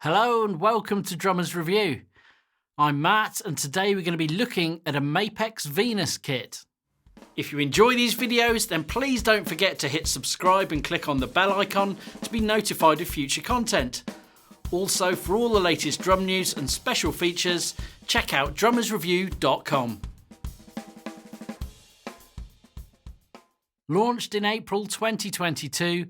Hello and welcome to Drummers Review. I'm Matt and today we're going to be looking at a Mapex Venus kit. If you enjoy these videos then please don't forget to hit subscribe and click on the bell icon to be notified of future content. Also, for all the latest drum news and special features, check out drummersreview.com. Launched in April 2022,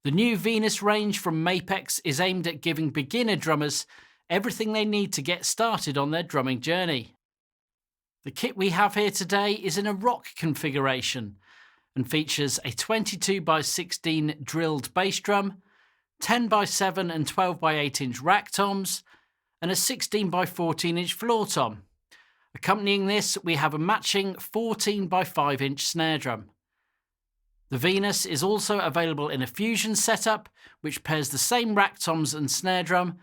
the new Venus range from Mapex is aimed at giving beginner drummers everything they need to get started on their drumming journey. The kit we have here today is in a rock configuration and features a 22x16 drilled bass drum, 10x7 and 12x8 inch rack toms, and a 16x14 inch floor tom. Accompanying this, we have a matching 14x5 inch snare drum. The Venus is also available in a fusion setup, which pairs the same rack toms and snare drum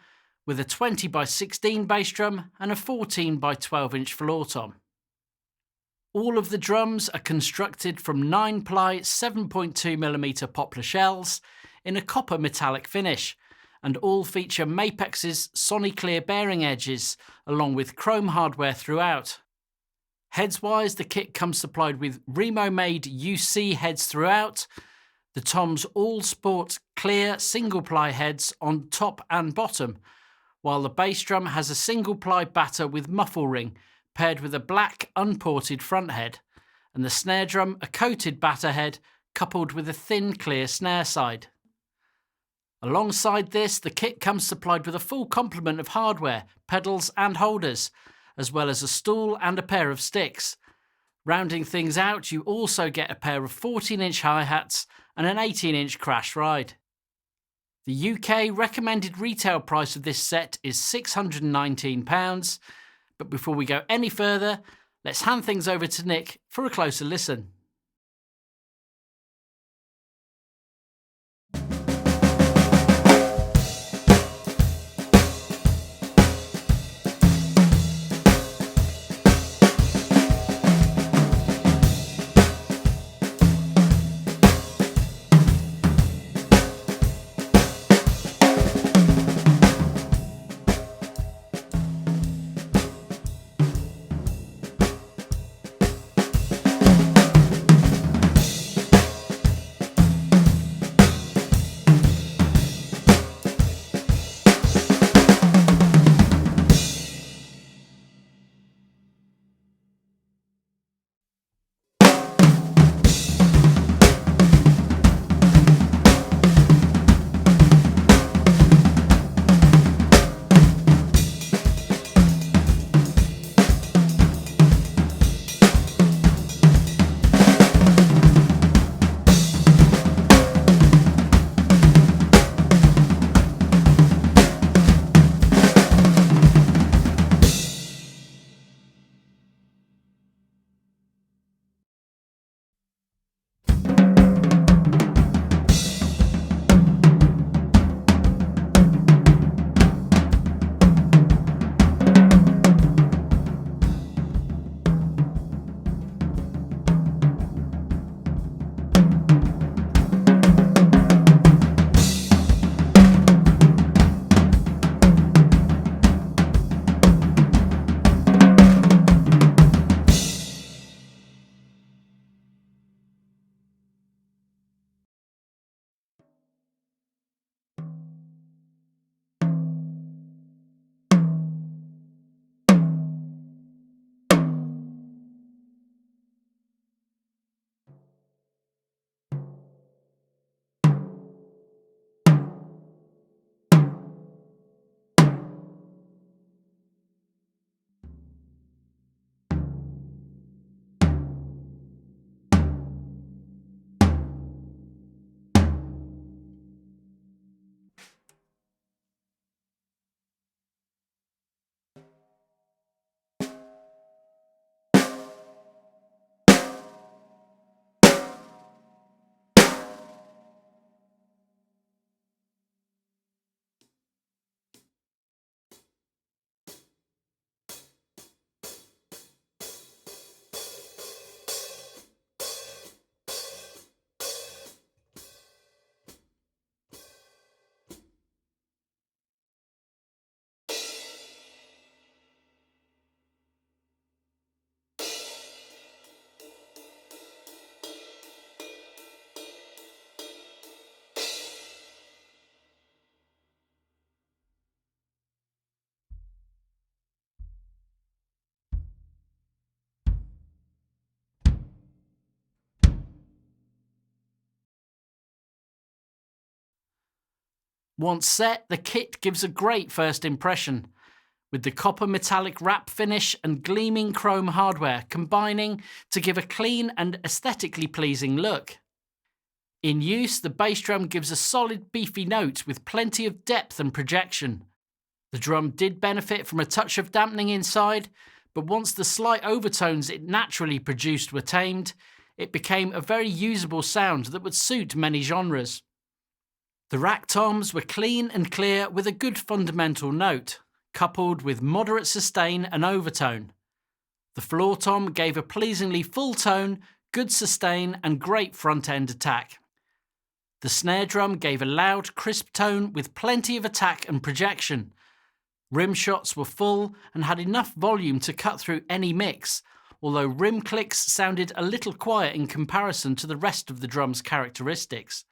with a 20x16 bass drum and a 14x12 inch floor tom. All of the drums are constructed from 9-ply 7.2mm poplar shells in a copper metallic finish, and all feature Mapex's Soniclear bearing edges along with chrome hardware throughout. Heads-wise, the kit comes supplied with Remo-made UC heads throughout, the toms all sport clear single-ply heads on top and bottom, while the bass drum has a single-ply batter with muffle ring paired with a black unported front head, and the snare drum a coated batter head coupled with a thin clear snare side. Alongside this, the kit comes supplied with a full complement of hardware, pedals and holders, as well as a stool and a pair of sticks. Rounding things out, you also get a pair of 14-inch hi-hats and an 18-inch crash ride. The UK recommended retail price of this set is £619, but before we go any further, let's hand things over to Nick for a closer listen. Once set, the kit gives a great first impression, with the copper metallic wrap finish and gleaming chrome hardware combining to give a clean and aesthetically pleasing look. In use, the bass drum gives a solid beefy note with plenty of depth and projection. The drum did benefit from a touch of dampening inside, but once the slight overtones it naturally produced were tamed, it became a very usable sound that would suit many genres. The rack toms were clean and clear with a good fundamental note, coupled with moderate sustain and overtone. The floor tom gave a pleasingly full tone, good sustain and great front-end attack. The snare drum gave a loud, crisp tone with plenty of attack and projection. Rim shots were full and had enough volume to cut through any mix, although rim clicks sounded a little quiet in comparison to the rest of the drum's characteristics.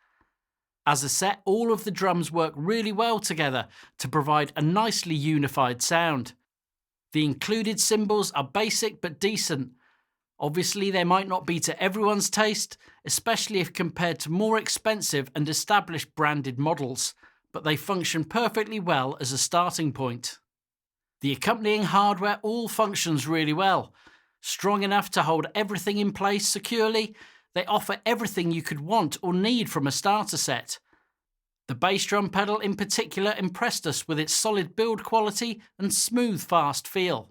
As a set, all of the drums work really well together to provide a nicely unified sound. The included cymbals are basic but decent. Obviously, they might not be to everyone's taste, especially if compared to more expensive and established branded models, but they function perfectly well as a starting point. The accompanying hardware all functions really well. Strong enough to hold everything in place securely, they offer everything you could want or need from a starter set. The bass drum pedal in particular impressed us with its solid build quality and smooth, fast feel.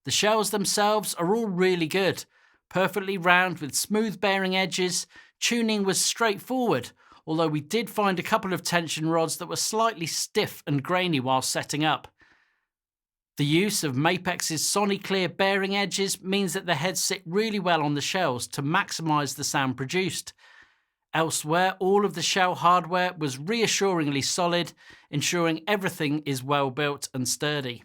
The shells themselves are all really good, perfectly round with smooth bearing edges. Tuning was straightforward, although we did find a couple of tension rods that were slightly stiff and grainy while setting up. The use of Mapex's Soniclear bearing edges means that the heads sit really well on the shells to maximise the sound produced. Elsewhere, all of the shell hardware was reassuringly solid, ensuring everything is well built and sturdy.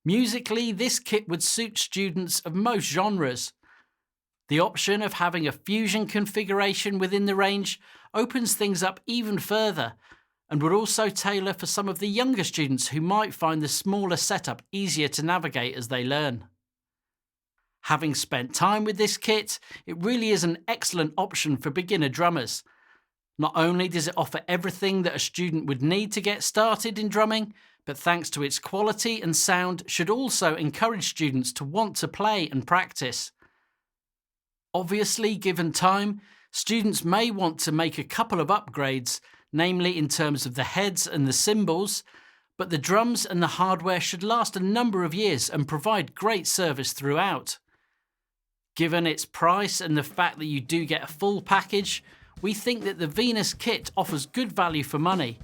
Musically, this kit would suit students of most genres. The option of having a fusion configuration within the range opens things up even further, and would also tailor for some of the younger students who might find the smaller setup easier to navigate as they learn. Having spent time with this kit, it really is an excellent option for beginner drummers. Not only does it offer everything that a student would need to get started in drumming, but thanks to its quality and sound should also encourage students to want to play and practice. Obviously, given time, students may want to make a couple of upgrades, namely in terms of the heads and the cymbals, but the drums and the hardware should last a number of years and provide great service throughout. Given its price and the fact that you do get a full package, we think that the Venus kit offers good value for money.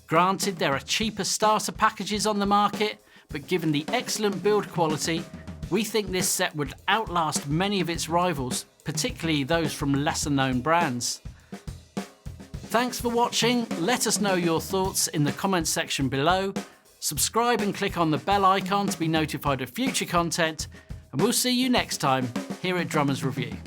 Granted, there are cheaper starter packages on the market, but given the excellent build quality, we think this set would outlast many of its rivals, particularly those from lesser known brands. Thanks for watching. Let us know your thoughts in the comments section below. Subscribe and click on the bell icon to be notified of future content, and we'll see you next time here at Drummers Review.